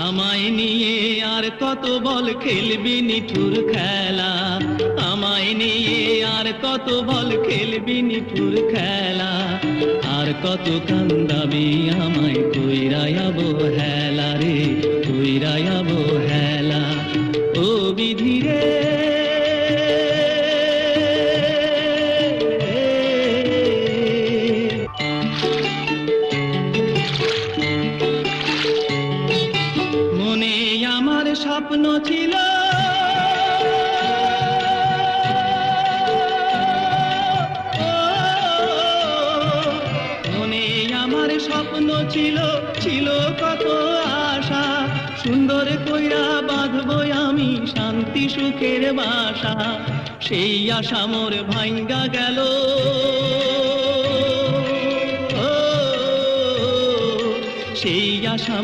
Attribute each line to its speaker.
Speaker 1: আমায় নিয়ে আর কত বল খেলবি নিঠুর খেলা, আমায় নিয়ে আর কত বল খেলবি নিঠুর খেলা, আর কত কান্দাবি আমায় কইরায়াবো হেলা রে, কইরায়াবো হেলা। ও বিধি রে মনে আমার স্বপ্ন ছিল, মনে আমার স্বপ্ন ছিল, ছিল কত আশা, সুন্দর কইরা বাঁধবো আমি শান্তি সুখের বাসা, সেই আশা মোর ভাঙ্গা গেল, সেই আশা